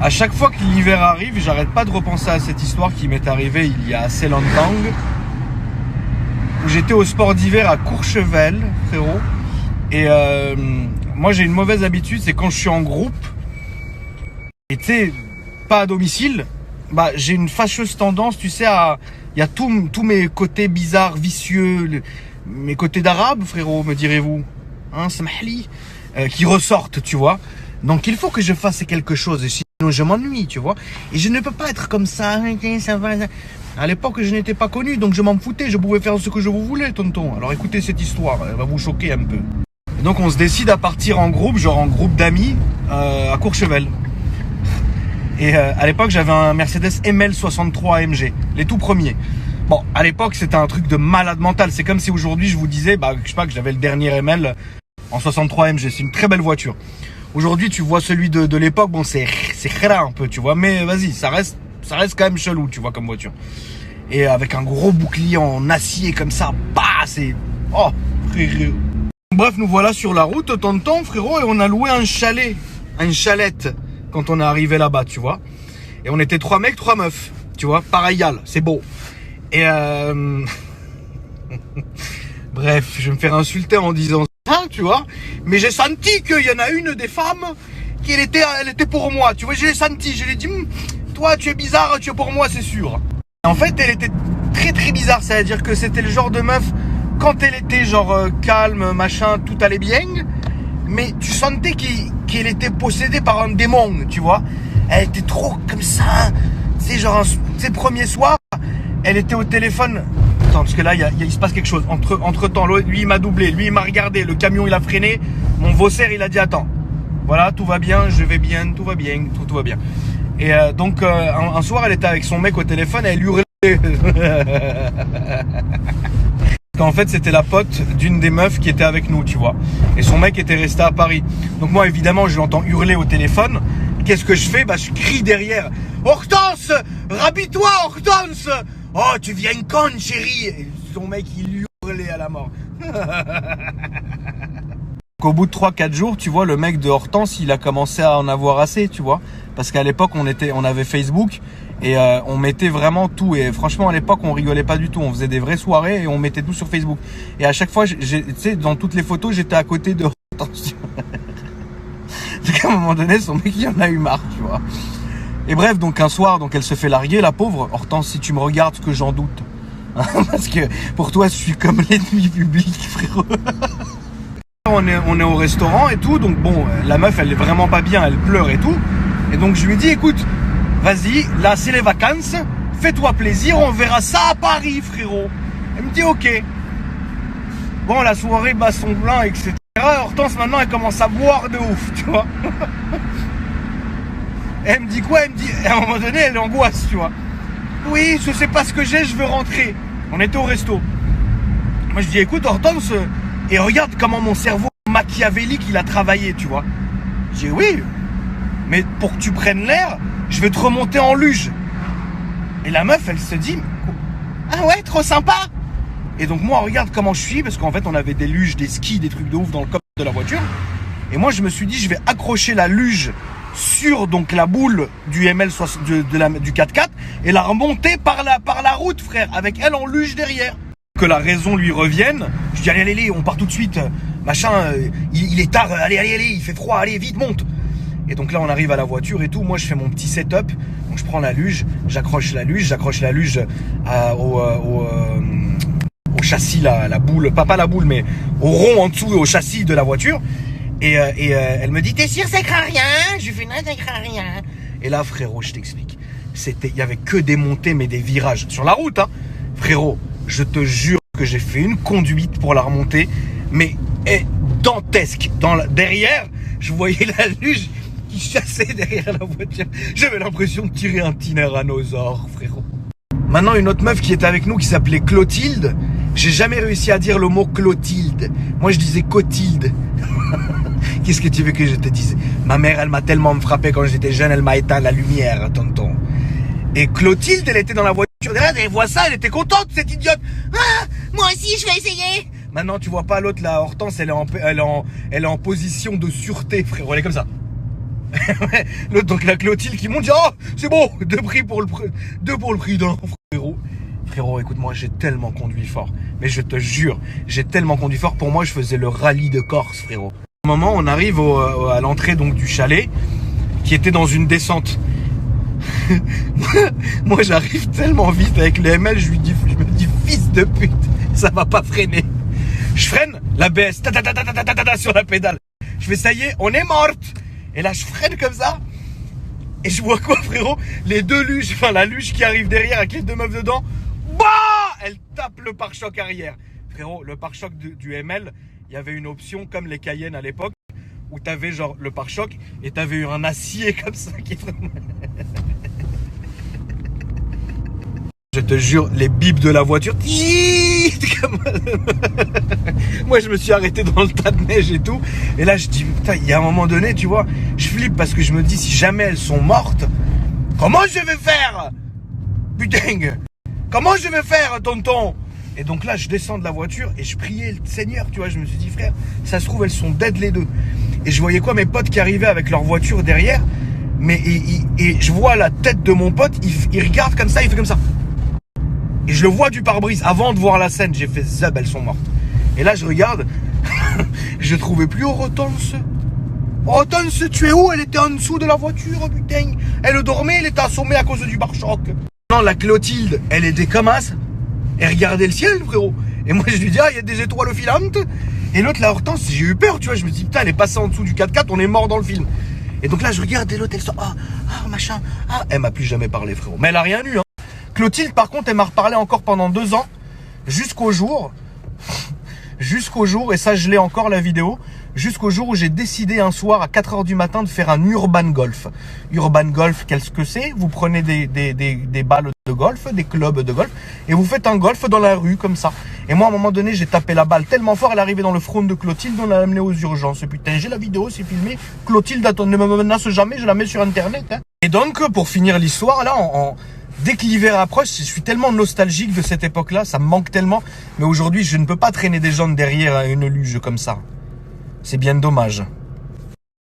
À chaque fois que l'hiver arrive, j'arrête pas de repenser à cette histoire qui m'est arrivée il y a assez longtemps, où j'étais au sport d'hiver à Courchevel, frérot. Et moi j'ai une mauvaise habitude, c'est quand je suis en groupe, et tu sais, pas à domicile, bah j'ai une fâcheuse tendance, tu sais, à... Il y a tous mes côtés bizarres, vicieux, mes côtés d'arabe, frérot, me direz-vous, hein, samahli, qui ressortent, tu vois. Donc il faut que je fasse quelque chose, sinon je m'ennuie, tu vois. Et je ne peux pas être comme ça, ça va. À l'époque, je n'étais pas connu, donc je m'en foutais, je pouvais faire ce que je vous voulais, tonton. Alors écoutez cette histoire, elle va vous choquer un peu. Et donc on se décide à partir en groupe, genre en groupe d'amis, à Courchevel. Et à l'époque, j'avais un Mercedes ML63 AMG, les tout premiers. Bon, à l'époque, c'était un truc de malade mental. C'est comme si aujourd'hui, je vous disais, bah, je sais pas, que j'avais le dernier ML en 63 AMG. C'est une très belle voiture. Aujourd'hui, tu vois celui de l'époque, bon, c'est khara un peu, tu vois. Mais vas-y, ça reste quand même chelou, tu vois, comme voiture. Et avec un gros bouclier en acier comme ça, bah, c'est... Oh, frérot. Bref, nous voilà sur la route, tonton, frérot, et on a loué un chalet, une chalette, quand on est arrivé là-bas, tu vois. Et on était 3 mecs, 3 meufs, tu vois, pareil, c'est beau. Et bref, je vais me faire insulter en disant ça, tu vois. Mais j'ai senti qu'il y en a une des femmes qui elle était pour moi, tu vois. Je l'ai senti, je lui ai dit, toi tu es bizarre, tu es pour moi, c'est sûr. Et en fait, elle était très très bizarre, c'est-à-dire que c'était le genre de meuf, quand elle était genre calme, machin, tout allait bien, mais tu sentais qu'elle était possédée par un démon, tu vois. Elle était trop comme ça, tu sais, genre ses premiers soirs, elle était au téléphone. Attends, parce que là, il se passe quelque chose. Entre temps, lui, il m'a doublé, lui, il m'a regardé, le camion, il a freiné, mon Vaucer, il a dit, attends, voilà, tout va bien, je vais bien, tout va bien, tout va bien. Et donc, un soir, elle était avec son mec au téléphone, elle hurlait. En fait, c'était la pote d'une des meufs qui était avec nous, tu vois. Et son mec était resté à Paris. Donc moi, évidemment, je l'entends hurler au téléphone. Qu'est-ce que je fais? Bah, je crie derrière. Hortense! Rhabille-toi, Hortense! Oh, tu viens conne, chérie! Et son mec, il hurlait à la mort. Au bout de 3-4 jours, tu vois, le mec de Hortense, il a commencé à en avoir assez, tu vois. Parce qu'à l'époque, on avait Facebook et on mettait vraiment tout. Et franchement, à l'époque, on rigolait pas du tout. On faisait des vraies soirées et on mettait tout sur Facebook. Et à chaque fois, tu sais, dans toutes les photos, j'étais à côté de Hortense. Donc à un moment donné, son mec, il en a eu marre, tu vois. Et bref, donc un soir, donc elle se fait larguer, la pauvre. Hortense, si tu me regardes, que j'en doute. Parce que pour toi, je suis comme l'ennemi public, frérot. On est au restaurant et tout, donc bon, la meuf, elle est vraiment pas bien, elle pleure et tout. Et donc je lui dis, écoute, vas-y, là c'est les vacances, fais-toi plaisir, on verra ça à Paris, frérot. Elle me dit, ok. Bon, la soirée baston blanc, etc. Hortense, maintenant, elle commence à boire de ouf, tu vois. Elle me dit quoi? Elle me dit, à un moment donné, elle angoisse, tu vois. Oui, je sais pas ce que j'ai, je veux rentrer. On était au resto. Moi, je dis, écoute, Hortense, et regarde comment mon cerveau machiavélique, il a travaillé, tu vois. Je dis, oui, mais pour que tu prennes l'air, je vais te remonter en luge. Et la meuf, elle se dit, ah ouais, trop sympa. Et donc moi, regarde comment je suis, parce qu'en fait, on avait des luges, des skis, des trucs de ouf dans le coffre de la voiture. Et moi, je me suis dit, je vais accrocher la luge sur donc la boule du ML du 4x4 et la remonter par la route, frère, avec elle en luge derrière. Que la raison lui revienne, je dis allez, on part tout de suite, machin, il est tard, allez, il fait froid, allez, vite, monte. Et donc là, on arrive à la voiture et tout, moi je fais mon petit setup, donc je prends la luge, j'accroche la luge au châssis, la boule, pas la boule, mais au rond en dessous, au châssis de la voiture. Et elle me dit, t'es sûr ça craint rien? Je lui fais, non, ça craint rien. Et là, frérot, je t'explique, il y avait que des montées, mais des virages sur la route, hein. Frérot, je te jure que j'ai fait une conduite pour la remonter, mais dantesque. Derrière, je voyais la luge qui chassait derrière la voiture. J'avais l'impression de tirer un tyrannosaure, frérot. Maintenant, une autre meuf qui était avec nous, qui s'appelait Clotilde. J'ai jamais réussi à dire le mot Clotilde. Moi, je disais Cotilde. Qu'est-ce que tu veux que je te dise? Ma mère, elle m'a tellement frappé quand j'étais jeune, elle m'a éteint la lumière, tonton. Et Clotilde, elle était dans la voiture derrière, elle voit ça, elle était contente, cette idiote. Ah, moi aussi, je vais essayer. Maintenant, tu vois pas l'autre, la Hortense, elle est en position de sûreté, frérot. Elle est comme ça. Donc la Clotilde qui monte dit oh c'est bon, deux pour le prix d'un, frérot. Frérot, écoute-moi, j'ai tellement conduit fort. Mais je te jure, j'ai tellement conduit fort. Pour moi, je faisais le rallye de Corse, frérot. Au moment, on arrive à l'entrée donc du chalet, qui était dans une descente. Moi, j'arrive tellement vite avec le ML, je me dis fils de pute, ça va pas freiner. Je freine, l'ABS, sur la pédale. Je fais ça y est, on est morte. Et là, je freine comme ça. Et je vois quoi, frérot? Les deux luges, enfin la luge qui arrive derrière avec les deux meufs dedans. Bah, elle tape le pare-choc arrière. Frérot, le pare-choc du ML, il y avait une option comme les Cayenne à l'époque, où t'avais genre le pare-choc et t'avais eu un acier comme ça qui... Je te jure, les bips de la voiture. Moi, je me suis arrêté dans le tas de neige et tout. Et là, je dis, putain, il y a un moment donné, tu vois, je flippe parce que je me dis, si jamais elles sont mortes, comment je vais faire? Putain, comment je vais faire, tonton? Et donc là, je descends de la voiture et je priais le Seigneur, tu vois. Je me suis dit, frère, ça se trouve, elles sont dead les deux. Et je voyais quoi, mes potes qui arrivaient avec leur voiture derrière. Mais et je vois la tête de mon pote, il regarde comme ça, il fait comme ça. Et je le vois du pare-brise. Avant de voir la scène, j'ai fait zab, elles sont mortes. Et là, je regarde, je trouvais plus Hortense. Hortense, tu es où? Elle était en dessous de la voiture, putain. Elle dormait, elle était assommée à cause du pare-choc. Non, la Clotilde, elle était comme as. Elle regardait le ciel, frérot. Et moi, je lui dis, ah, il y a des étoiles filantes. Et l'autre, la Hortense, j'ai eu peur, tu vois. Je me dis, putain, elle est passée en dessous du 4x4, on est mort dans le film. Et donc là, je regarde, et l'autre, elle sort, machin. Elle m'a plus jamais parlé, frérot. Mais elle a rien eu, hein. Clotilde, par contre, elle m'a reparlé encore pendant 2 ans, jusqu'au jour, et ça je l'ai encore la vidéo, jusqu'au jour où j'ai décidé un soir à 4h du matin de faire un urban golf. Urban golf, qu'est-ce que c'est? Vous prenez des balles de golf, des clubs de golf, et vous faites un golf dans la rue comme ça. Et moi, à un moment donné, j'ai tapé la balle tellement fort, elle est arrivée dans le front de Clotilde, on l'a amenée aux urgences. Et putain, j'ai la vidéo, c'est filmé. Clotilde, attends, ne me menace jamais, je la mets sur internet. Hein. Et donc, pour finir l'histoire, là, dès que l'hiver approche, je suis tellement nostalgique de cette époque-là, ça me manque tellement. Mais aujourd'hui, je ne peux pas traîner des gens derrière une luge comme ça. C'est bien dommage.